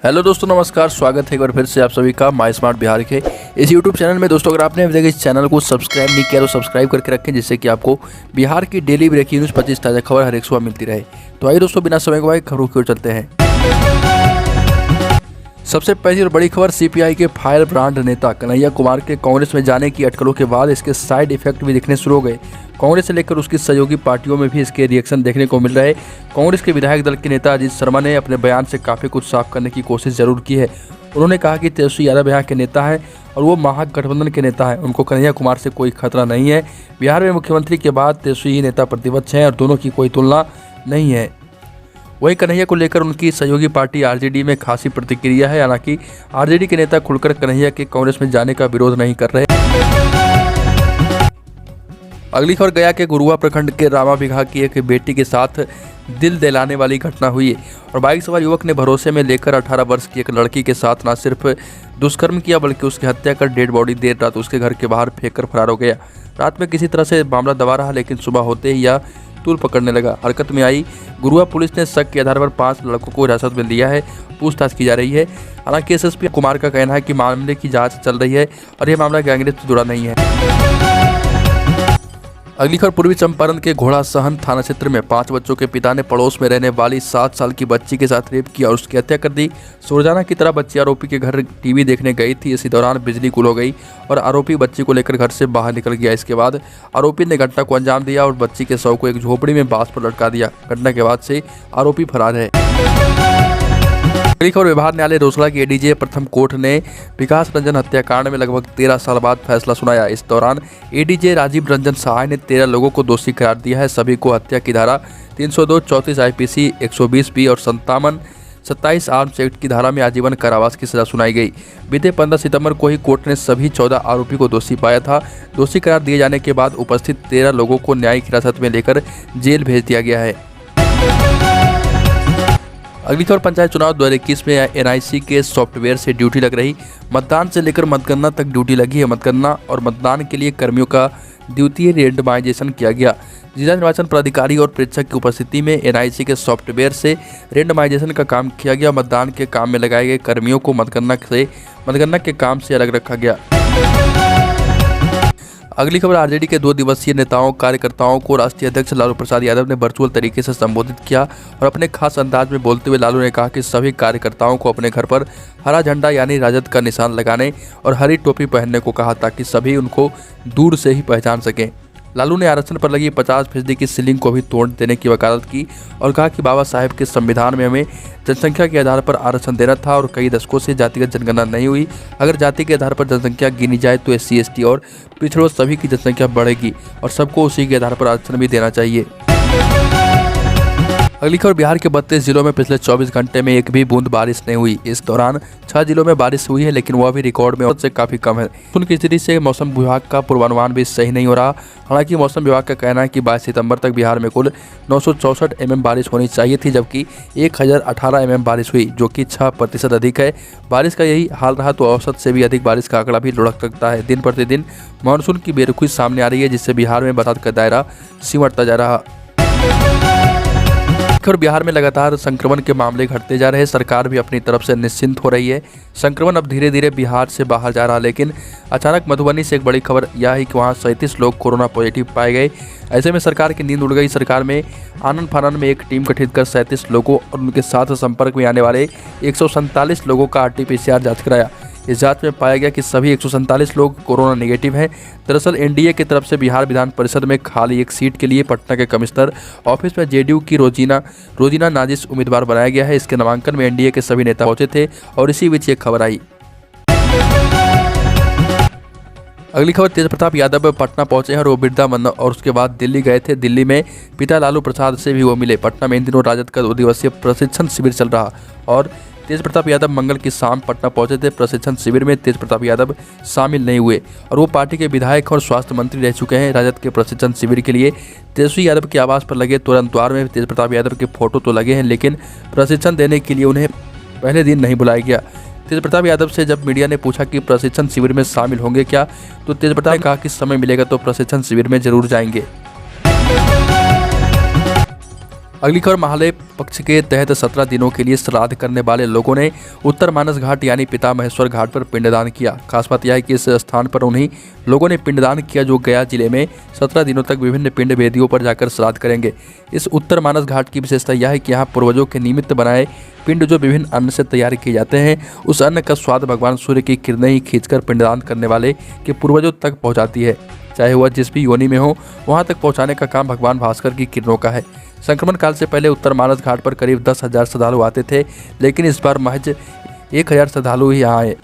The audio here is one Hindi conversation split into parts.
हेलो दोस्तों, नमस्कार। स्वागत है एक बार फिर से आप सभी का माई स्मार्ट बिहार के इस यूट्यूब चैनल में। दोस्तों, अगर आपने अभी तक इस चैनल को सब्सक्राइब नहीं किया तो सब्सक्राइब करके रखें, जिससे कि आपको बिहार की डेली ब्रेकिंग न्यूज़ 25 ताज़ा खबर हर एक सुबह मिलती रहे। तो आइए दोस्तों, बिना समय गवाए खबरों की ओर चलते हैं। सबसे पहली और बड़ी खबर, सीपीआई के फायर ब्रांड नेता कन्हैया कुमार के कांग्रेस में जाने की अटकलों के बाद इसके साइड इफेक्ट भी दिखने शुरू हो गए। कांग्रेस से लेकर उसकी सहयोगी पार्टियों में भी इसके रिएक्शन देखने को मिल रहे। कांग्रेस के विधायक दल के नेता अजीत शर्मा ने अपने बयान से काफ़ी कुछ साफ करने की कोशिश जरूर की है। उन्होंने कहा कि तेजस्वी यादव यहाँ के नेता हैं और वो महागठबंधन के नेता हैं, उनको कन्हैया कुमार से कोई खतरा नहीं है। बिहार में मुख्यमंत्री के बाद तेजस्वी ही नेता प्रतिपक्ष हैं और दोनों की कोई तुलना नहीं है। वहीं कन्हैया को लेकर उनकी सहयोगी पार्टी आरजेडी में खासी प्रतिक्रिया है। हालांकि आरजेडी के नेता खुलकर कन्हैया के कांग्रेस में जाने का विरोध नहीं कर रहे। अगली खबर, गया के गुरुआ प्रखंड के रामा बिघा की एक बेटी के साथ दिल दहलाने वाली घटना हुई है और बाइक सवार युवक ने भरोसे में लेकर 18 वर्ष की एक लड़की के साथ न सिर्फ दुष्कर्म किया बल्कि उसकी हत्या कर डेड बॉडी देर रात उसके घर के बाहर फेंक कर फरार हो गया। रात में किसी तरह से मामला दबा रहा, लेकिन सुबह होते ही यह तूल पकड़ने लगा। हरकत में आई गुरुआ पुलिस ने शक के आधार पर 5 लड़कों को हिरासत में लिया है, पूछताछ की जा रही है। हालांकि एसएसपी कुमार का कहना है कि मामले की जांच चल रही है और यह मामला गैंगरेप से जुड़ा नहीं है। अगली खबर, पूर्वी चंपारण के घोड़ा सहन थाना क्षेत्र में 5 बच्चों के पिता ने पड़ोस में रहने वाली 7 साल की बच्ची के साथ रेप किया और उसकी हत्या कर दी। रोजाना की तरह बच्ची आरोपी के घर टीवी देखने गई थी। इसी दौरान बिजली गुल हो गई और आरोपी बच्ची को लेकर घर से बाहर निकल गया। इसके बाद आरोपी ने घटना को अंजाम दिया और बच्ची के शव को एक झोपड़ी में बांस पर लटका दिया। घटना के बाद से आरोपी फरार है। अगली खबर, व्यवहार न्यायालय रोसड़ा के एडीजे प्रथम कोर्ट ने विकास रंजन हत्याकांड में लगभग 13 साल बाद फैसला सुनाया। इस दौरान एडीजे राजीव रंजन सहाय ने 13 लोगों को दोषी करार दिया है। सभी को हत्या की धारा 302, 34 आईपीसी 120 बी और 57-27 आर्म्स एक्ट की धारा में आजीवन कारावास की सजा सुनाई गई। बीते 15 सितंबर को ही कोर्ट ने सभी 14 आरोपी को दोषी पाया था। दोषी करार दिए जाने के बाद उपस्थित 13 लोगों को न्यायिक हिरासत में लेकर जेल भेज दिया गया है। अगली खबर, पंचायत चुनाव 2021 में एनआईसी के सॉफ्टवेयर से ड्यूटी लग रही। मतदान से लेकर मतगणना तक ड्यूटी लगी है। मतगणना और मतदान के लिए कर्मियों का द्वितीय रेंडमाइजेशन किया गया। जिला निर्वाचन पदाधिकारी और प्रेक्षक की उपस्थिति में एनआईसी के सॉफ्टवेयर से रेंडमाइजेशन का काम किया गया। मतदान के काम में लगाए गए कर्मियों को मतगणना के काम से अलग रखा गया। अगली खबर, आरजेडी के 2 दिवसीय नेताओं कार्यकर्ताओं को राष्ट्रीय अध्यक्ष लालू प्रसाद यादव ने वर्चुअल तरीके से संबोधित किया और अपने खास अंदाज में बोलते हुए लालू ने कहा कि सभी कार्यकर्ताओं को अपने घर पर हरा झंडा यानी राजद का निशान लगाने और हरी टोपी पहनने को कहा, ताकि सभी उनको दूर से ही पहचान सकें। लालू ने आरक्षण पर लगी 50% की सीलिंग को भी तोड़ देने की वकालत की और कहा कि बाबा साहेब के संविधान में हमें जनसंख्या के आधार पर आरक्षण देना था और कई दशकों से जातिगत जनगणना नहीं हुई। अगर जाति के आधार पर जनसंख्या गिनी जाए तो SC ST और पिछड़ों सभी की जनसंख्या बढ़ेगी और सबको उसी के आधार पर आरक्षण भी देना चाहिए। अगली खबर, बिहार के 32 जिलों में पिछले 24 घंटे में एक भी बूंद बारिश नहीं हुई। इस दौरान 6 जिलों में बारिश हुई है, लेकिन वह भी रिकॉर्ड में से काफ़ी कम है। उनकी स्थिति से मौसम विभाग का पूर्वानुमान भी सही नहीं हो रहा। हालांकि मौसम विभाग का कहना है कि 22 सितंबर तक बिहार में कुल 964 mm बारिश होनी चाहिए थी, जबकि 1018 mm बारिश हुई, जो कि 6% अधिक है। बारिश का यही हाल रहा तो औसत से भी अधिक बारिश का आंकड़ा भी लुढ़क सकता है। दिन प्रतिदिन मानसून की बेरुखी सामने आ रही है, जिससे बिहार में बरसात का दायरा सिमटता जा रहा। और बिहार में लगातार संक्रमण के मामले घटते जा रहे हैं। सरकार भी अपनी तरफ से निश्चिंत हो रही है। संक्रमण अब धीरे धीरे बिहार से बाहर जा रहा, लेकिन अचानक मधुबनी से एक बड़ी खबर यह है कि वहां 37 लोग कोरोना पॉजिटिव पाए गए। ऐसे में सरकार की नींद उड़ गई। सरकार में आनन फानन में एक टीम गठित कर 37 लोगों और उनके साथ संपर्क में आने वाले 147 लोगों का RT-PCR जाँच कराया। इस जांच में पाया गया कि सभी 147 लोग कोरोना नेगेटिव हैं। दरअसल एनडीए की तरफ से बिहार विधान परिषद में खाली एक सीट के लिए पटना के कमिश्नर ऑफिस में जेडीयू की रोजीना नाजिस उम्मीदवार बनाया गया है। इसके नामांकन में एनडीए के सभी नेता पहुंचे थे और इसी बीच ये खबर आई। अगली खबर, तेज प्रताप यादव पटना पहुंचे हैं और वो बिरधा मंदिर और उसके बाद दिल्ली गए थे। दिल्ली में पिता लालू प्रसाद से भी वो मिले। पटना में इन दिनों राजद का 2 दिवसीय प्रशिक्षण शिविर चल रहा और तेज प्रताप यादव मंगल की शाम पटना पहुंचे थे। प्रशिक्षण शिविर में तेज प्रताप यादव शामिल नहीं हुए और वो पार्टी के विधायक और स्वास्थ्य मंत्री रह चुके हैं। राजद के प्रशिक्षण शिविर के लिए तेजस्वी यादव के आवास पर लगे तुरंत द्वार में तेज प्रताप यादव के फोटो तो लगे हैं, लेकिन प्रशिक्षण देने के लिए उन्हें पहले दिन नहीं बुलाया गया। तेज प्रताप यादव से जब मीडिया ने पूछा कि प्रशिक्षण शिविर में शामिल होंगे क्या, तो तेज प्रताप ने कहा कि समय मिलेगा तो प्रशिक्षण शिविर में जरूर जाएंगे। अगली खबर, महालय पक्ष के तहत 17 दिनों के लिए श्राद्ध करने वाले लोगों ने उत्तर मानस घाट यानी पिता महेश्वर घाट पर पिंडदान किया। खास बात यह है कि इस स्थान पर उन्हीं लोगों ने पिंडदान किया जो गया जिले में 17 दिनों तक विभिन्न पिंड वेदियों पर जाकर श्राद्ध करेंगे। इस उत्तर मानस घाट की विशेषता यह है कि यहाँ पूर्वजों के निमित्त बनाए पिंड जो विभिन्न अन्न से तैयार किए जाते हैं, उस अन्न का स्वाद भगवान सूर्य की किरणें ही खींचकर पिंडदान करने वाले के पूर्वजों तक पहुँचाती है। चाहे वह जिस भी योनि में हो, वहाँ तक पहुँचाने का काम भगवान भास्कर की किरणों का है। संक्रमण काल से पहले उत्तर मानस घाट पर करीब 10,000 श्रद्धालु आते थे, लेकिन इस बार महज 1,000 श्रद्धालु ही यहाँ आए।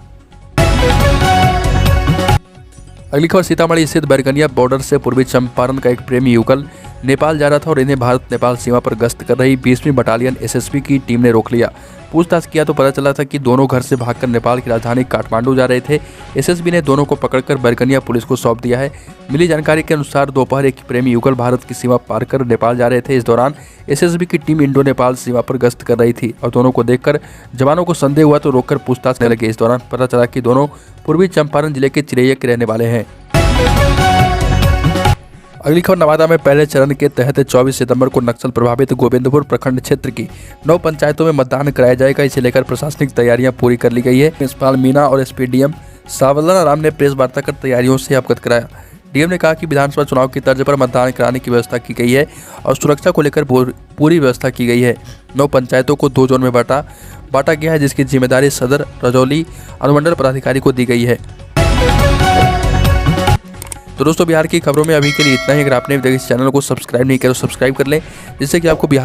अगली खबर, सीतामढ़ी स्थित बैरगनिया बॉर्डर से पूर्वी चंपारण का एक प्रेमी युगल नेपाल जा रहा था और इन्हें भारत नेपाल सीमा पर गश्त कर रही 20वीं बटालियन एसएसबी की टीम ने रोक लिया। पूछताछ किया तो पता चला था कि दोनों घर से भागकर नेपाल की राजधानी काठमांडू जा रहे थे। एसएसबी ने दोनों को पकड़कर बैरगनिया पुलिस को सौंप दिया है। मिली जानकारी के अनुसार दोपहर एक प्रेमी युगल भारत की सीमा पार कर नेपाल जा रहे थे। इस दौरान एसएसबी की टीम इंडो नेपाल सीमा पर गश्त कर रही थी और दोनों को देखकर जवानों को संदेह हुआ तो रोककर पूछताछ करने लगे। इस दौरान पता चला कि दोनों पूर्वी चंपारण जिले के चिरैया के रहने वाले हैं। अगली खबर, नवादा में पहले चरण के तहत 24 सितंबर को नक्सल प्रभावित गोविंदपुर प्रखंड क्षेत्र की 9 पंचायतों में मतदान कराया जाएगा। इसे लेकर प्रशासनिक तैयारियां पूरी कर ली गई है। प्रिंसिपाल मीना और एसपीडीएम सावलना राम ने प्रेस वार्ता कर तैयारियों से अवगत कराया। डीएम ने कहा कि विधानसभा चुनाव की तर्ज पर मतदान कराने की व्यवस्था की गई है और सुरक्षा को लेकर पूरी व्यवस्था की गई है। 9 पंचायतों को 2 जोन में बांटा गया है, जिसकी जिम्मेदारी सदर रजौली अनुमंडल पदाधिकारी को दी गई है। तो दोस्तों, बिहार की खबरों में अभी के लिए इतना ही। अगर आपने अभी तक इस चैनल को सब्सक्राइब नहीं किया तो सब्सक्राइब कर लें, जिससे कि आपको बिहार